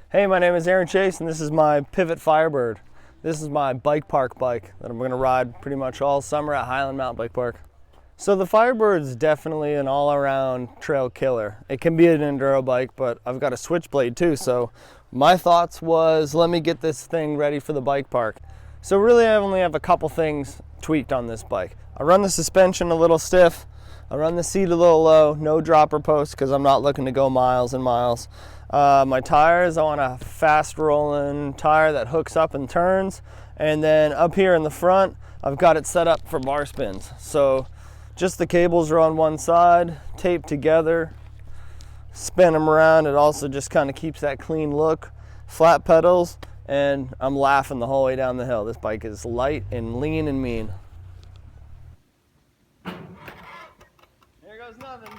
Hey, my name is Aaron Chase and this is my Pivot Firebird. This is my bike park bike that I'm going to ride pretty much all summer at Highland Mountain Bike Park. So the Firebird's definitely an all-around trail killer. It can be an enduro bike, but I've got a switchblade too, so my thoughts was let me get this thing ready for the bike park. So really I only have a couple things tweaked on this bike. I run the suspension a little stiff, I run the seat a little low, no dropper post because I'm not looking to go miles and miles. My tires, I want a fast rolling tire that hooks up and turns, and then up here in the front I've got it set up for bar spins. So just the cables are on one side, taped together, spin them around. It also just kind of keeps that clean look. Flat pedals, and I'm laughing the whole way down the hill. This bike is light and lean and mean. Here goes nothing.